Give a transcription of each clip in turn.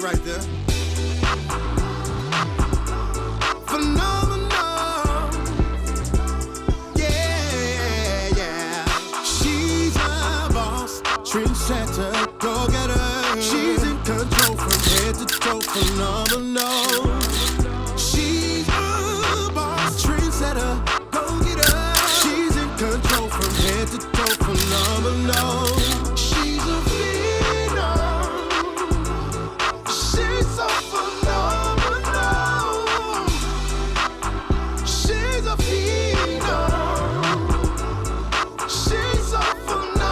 right there. Phenomenal. Yeah, yeah. She's a boss, trendsetter, go-getter. She's in control from head to toe. Phenomenal. She's a boss, trendsetter, go-getter. She's in control from head to toe. Phenomenal. She's a phenom. She's so phenomenal. She's a phenom. She's so phenomenal.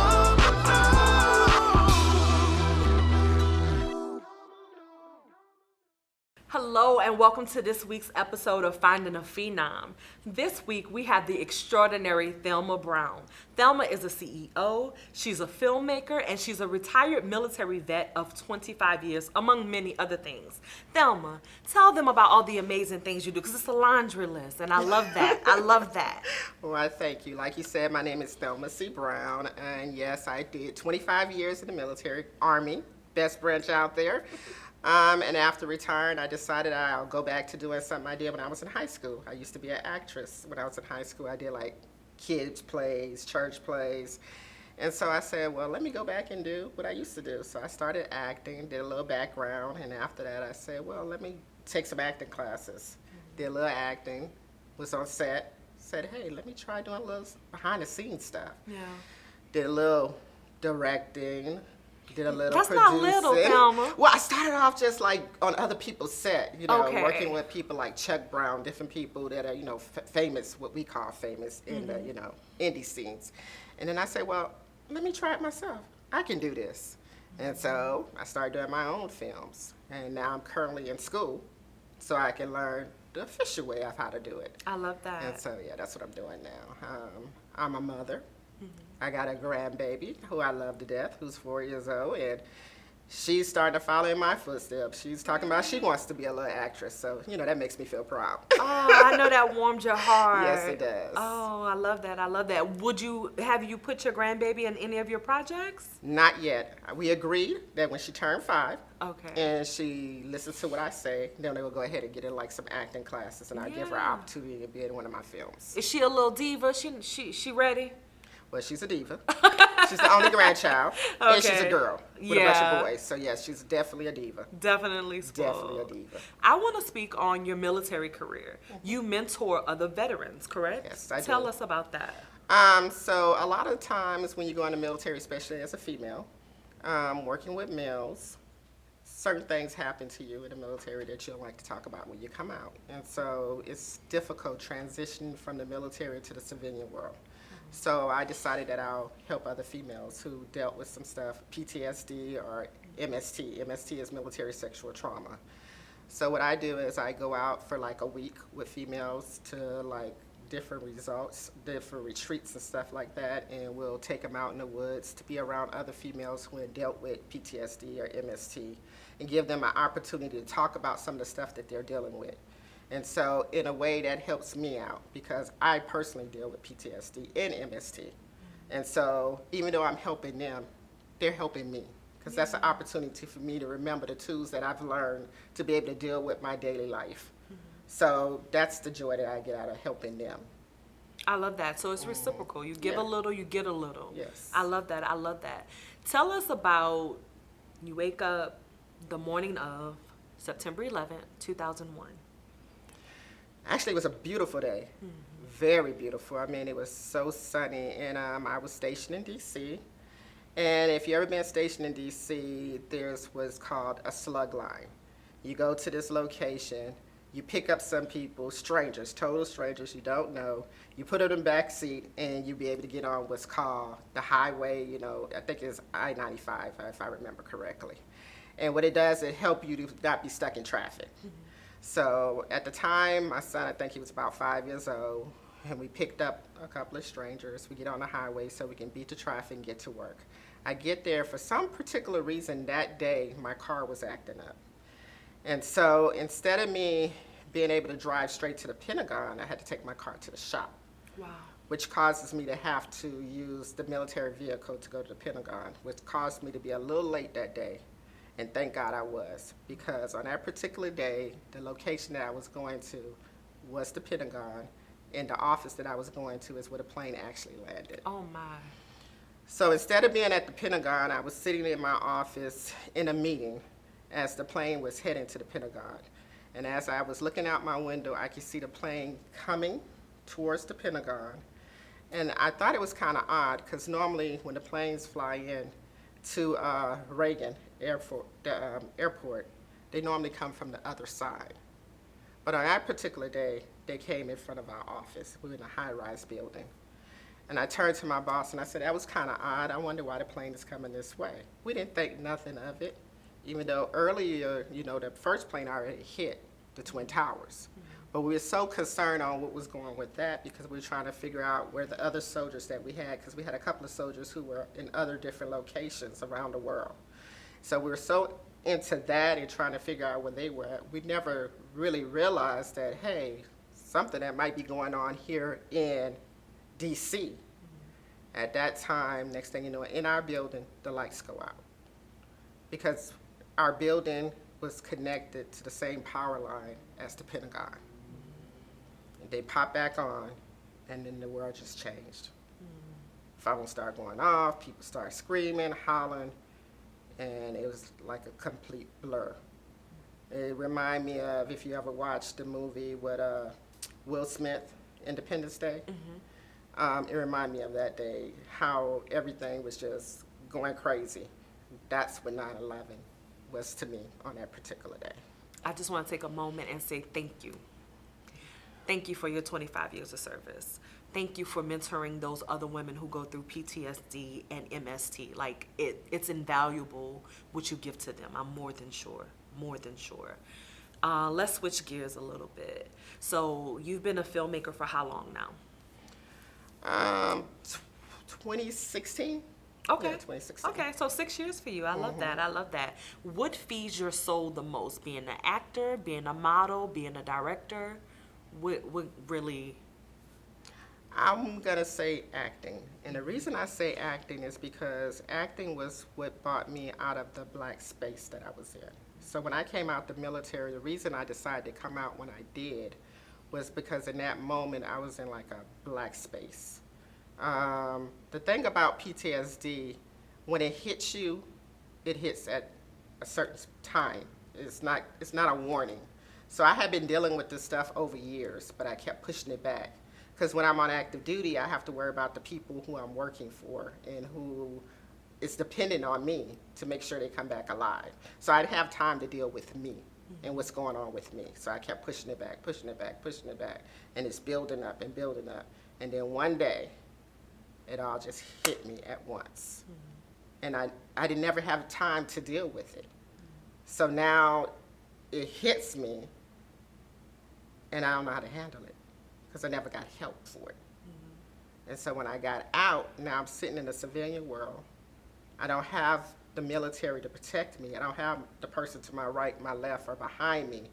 Hello and welcome to this week's episode of Finding a Phenom. This week we have the extraordinary Thelma Brown. Thelma is a CEO, she's a filmmaker, and she's a retired military vet of 25 years, among many other things. Thelma, tell them about all the amazing things you do, because it's a laundry list, and I love that. I love that. Well, I thank you. Like you said, my name is Thelma C. Brown, and yes, I did 25 years in the military, Army, best branch out there. And after retiring, I decided I'll go back to doing something I did when I was in high school. I used to be an actress. When I was in high school, I did like kids plays, church plays. And so I said, well, let me go back and do what I used to do. So I started acting, did a little background, and after that I said, well, let me take some acting classes. Did a little acting, was on set, said, hey, let me try doing a little behind the scenes stuff. Yeah. Did a little directing. Did a little That's producing. not little, Thelma. Well, I started off just like on other people's set, Okay. working with people like Chuck Brown, different people that are, famous, what we call famous in the, indie scenes. And then I said, well, let me try it myself. I can do this. And so I started doing my own films. And now I'm currently in school so I can learn the official way of how to do it. I love that. And so, yeah, that's what I'm doing now. I'm a mother. I got a grandbaby who I love to death, who's 4 years old, and she's starting to follow in my footsteps. She's talking about she wants to be a little actress, so, that makes me feel proud. Oh, I know that warmed your heart. Yes, it does. Oh, I love that. I love that. Have you put your grandbaby in any of your projects? Not yet. We agreed that when she turned 5, Okay. and she listens to what I say, then they will go ahead and get in like some acting classes, and I'll give her an Yeah. opportunity to be in one of my films. Is she a little diva? She ready? Well, she's a diva. She's the only grandchild, and she's a Okay. girl with a bunch Yeah. of boys. So yes, she's definitely a diva. Definitely spoiled. Definitely a diva. I want to speak on your military career. You mentor other veterans, correct? Yes, I Tell do. us about that. So a lot of times when you go in the military, especially as a female, working with males, certain things happen to you in the military that you don't like to talk about when you come out. And so it's difficult transitioning from the military to the civilian world. So I decided that I'll help other females who dealt with some stuff, PTSD or MST. MST is military sexual trauma. So what I do is I go out for like a week with females to like different resorts, different retreats and stuff like that, and we'll take them out in the woods to be around other females who have dealt with PTSD or MST and give them an opportunity to talk about some of the stuff that they're dealing with. And so in a way that helps me out because I personally deal with PTSD and MST. And so even though I'm helping them, they're helping me because that's an opportunity for me to remember the tools that I've learned to be able to deal with my daily life. So that's the joy that I get out of helping them. I love that. So it's reciprocal. You give Yeah. a little, you get a little. Yes. I love that. I love that. Tell us about you wake up the morning of September 11th, 2001. Actually, it was a beautiful day, very beautiful. I mean, it was so sunny, and I was stationed in D.C. And if you ever been stationed in D.C., there's what's called a slug line. You go to this location, you pick up some people, strangers, total strangers you don't know. You put them in the back seat, and you'll be able to get on what's called the highway. I think it's I-95, if I remember correctly. And what it does, it helps you to not be stuck in traffic. So at the time, my son, I think he was about 5 years old, and we picked up a couple of strangers. We get on the highway so we can beat the traffic and get to work. I get there, for some particular reason that day, my car was acting up. And so instead of me being able to drive straight to the Pentagon, I had to take my car to the shop. Wow. Which causes me to have to use the military vehicle to go to the Pentagon, which caused me to be a little late that day. And thank God I was, because on that particular day, the location that I was going to was the Pentagon, and the office that I was going to is where the plane actually landed. Oh my. So instead of being at the Pentagon, I was sitting in my office in a meeting as the plane was heading to the Pentagon. And as I was looking out my window, I could see the plane coming towards the Pentagon. And I thought it was kind of odd, because normally when the planes fly in to Reagan Airport, they normally come from the other side. But on that particular day, they came in front of our office. We were in a high-rise building. And I turned to my boss and I said, that was kind of odd. I wonder why the plane is coming this way. We didn't think nothing of it, even though earlier, the first plane already hit the Twin Towers. But we were so concerned on what was going with that, because we were trying to figure out where the other soldiers that we had, because we had a couple of soldiers who were in other different locations around the world. So we were so into that and trying to figure out where they were at. We never really realized that, hey, something that might be going on here in DC. At that time, next thing you know, in our building, the lights go out, because our building was connected to the same power line as the Pentagon. And they popped back on, and then the world just changed. Phones started going off, people started screaming, hollering, and it was like a complete blur. It reminded me of, if you ever watched the movie with Will Smith, Independence Day. It reminded me of that day, how everything was just going crazy. That's what 9/11 was to me on that particular day. I just want to take a moment and say thank you. Thank you for your 25 years of service. Thank you for mentoring those other women who go through PTSD and MST. Like, it's invaluable what you give to them. I'm more than sure. Let's switch gears a little bit. So you've been a filmmaker for how long now? 2016. Okay. Yeah, 2016. Okay, so 6 years for you. I love that. What feeds your soul the most? Being an actor, being a model, being a director? What really? I'm gonna say acting. And the reason I say acting is because acting was what brought me out of the black space that I was in. So when I came out the military, the reason I decided to come out when I did was because in that moment I was in like a black space. The thing about PTSD, when it hits you, it hits at a certain time. It's not a warning. So I had been dealing with this stuff over years, but I kept pushing it back. Because when I'm on active duty, I have to worry about the people who I'm working for and who is dependent on me to make sure they come back alive. So I'd have time to deal with me and what's going on with me. So I kept pushing it back. And it's building up. And then one day, it all just hit me at once. And I didn't never have time to deal with it. So now it hits me, and I don't know how to handle it, because I never got help for it. And so when I got out, now I'm sitting in the civilian world. I don't have the military to protect me. I don't have the person to my right, my left, or behind me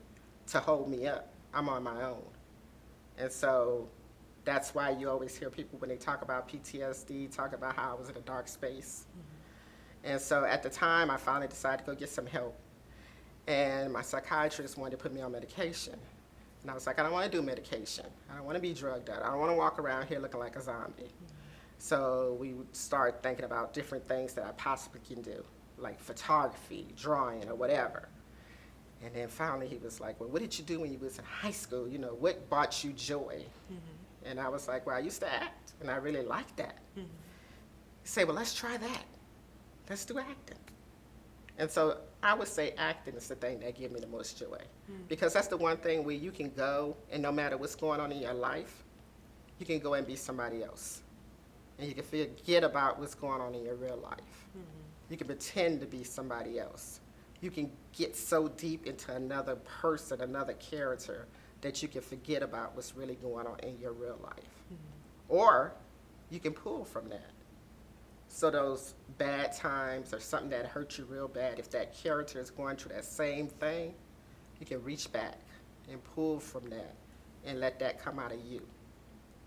to hold me up. I'm on my own. And so that's why you always hear people, when they talk about PTSD, talk about how I was in a dark space. And so at the time, I finally decided to go get some help. And my psychiatrist wanted to put me on medication. And I was like, I don't want to do medication. I don't want to be drugged out. I don't want to walk around here looking like a zombie. So we would start thinking about different things that I possibly can do, like photography, drawing, or whatever. And then finally he was like, well, what did you do when you was in high school? What brought you joy? And I was like, well, I used to act, and I really liked that. He said, well, let's try that. Let's do acting. And so I would say acting is the thing that gives me the most joy. Because that's the one thing where you can go, and no matter what's going on in your life, you can go and be somebody else. And you can forget about what's going on in your real life. You can pretend to be somebody else. You can get so deep into another person, another character, that you can forget about what's really going on in your real life. Or you can pull from that. So those bad times or something that hurt you real bad, if that character is going through that same thing, you can reach back and pull from that and let that come out of you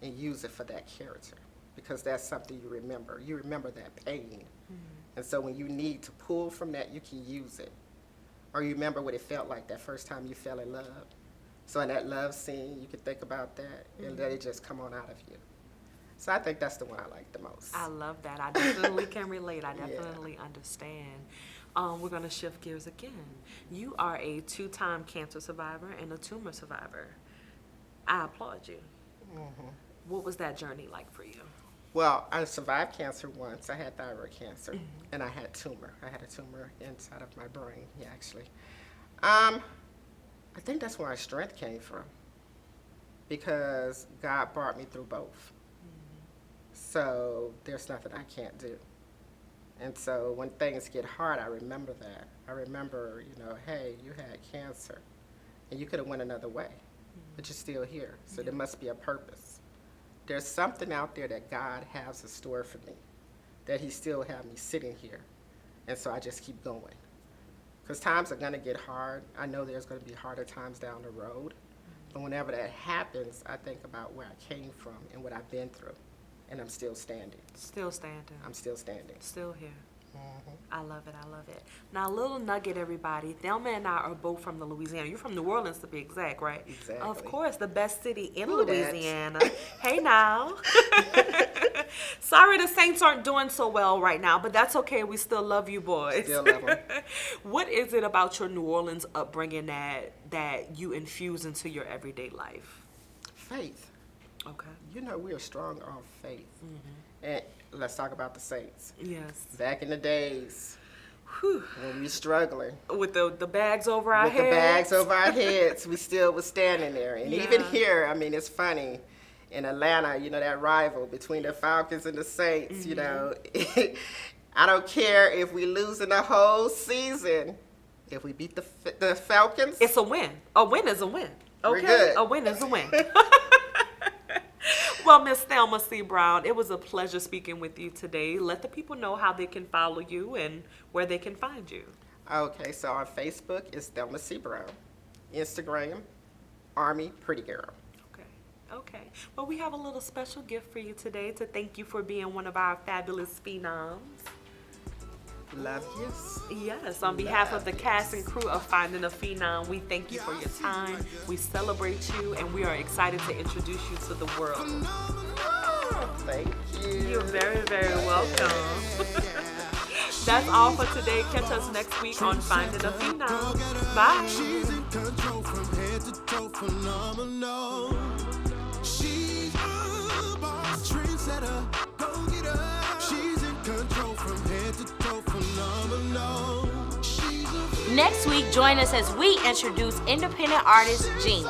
and use it for that character, because that's something you remember. You remember that pain. And so when you need to pull from that, you can use it or you remember what it felt like that first time you fell in love. So in that love scene, you can think about that and let it just come on out of you. So I think that's the one I like the most. I love that. I definitely can relate. I definitely understand. We're going to shift gears again. You are a 2-time cancer survivor and a tumor survivor. I applaud you. What was that journey like for you? Well, I survived cancer once. I had thyroid cancer, and I had tumor. I had a tumor inside of my brain, actually. I think that's where my strength came from, because God brought me through both. So there's nothing I can't do. And so when things get hard, I remember that. I remember, hey, you had cancer, and you could have went another way, but you're still here. So there must be a purpose. There's something out there that God has in store for me, that he still have me sitting here. And so I just keep going. Because times are going to get hard. I know there's going to be harder times down the road. But whenever that happens, I think about where I came from and what I've been through. And I'm still standing. Still standing. I'm still standing. Still here. I love it. I love it. Now, a little nugget, everybody. Thelma and I are both from the Louisiana. You're from New Orleans, to be exact, right? Exactly. Of course, the best city in Who dat? Louisiana. Hey, now. Sorry the Saints aren't doing so well right now, but that's okay. We still love you, boys. Still love them. What is it about your New Orleans upbringing that you infuse into your everyday life? Faith. Okay. We are strong on faith. And let's talk about the Saints. Yes. Back in the days, Whew. when we were struggling, With the bags over our with heads. the bags over our heads, we still was standing there. And even here, it's funny, in Atlanta, that rival between the Falcons and the Saints, I don't care if we lose in the whole season. If we beat the Falcons, It's a win. A win is a win. Okay? We're good. A win is a win. Well, Miss Thelma C. Brown, it was a pleasure speaking with you today. Let the people know how they can follow you and where they can find you. Okay, so on Facebook, it's Thelma C. Brown. Instagram, Army Pretty Girl. Okay. Well, we have a little special gift for you today to thank you for being one of our fabulous phenoms. Love yous. Yes, on behalf of the cast and crew of Finding a Phenom, we thank you for your time. We celebrate you, and we are excited to introduce you to the world. Thank you. You're very, very welcome. That's all for today. Catch us next week on Finding a Phenom. Bye. She's in control from head to toe, phenomenal. She's a boss, trendsetter, go get her. She's in control from head to toe, phenomenal. Next week, join us as we introduce independent artist Jean.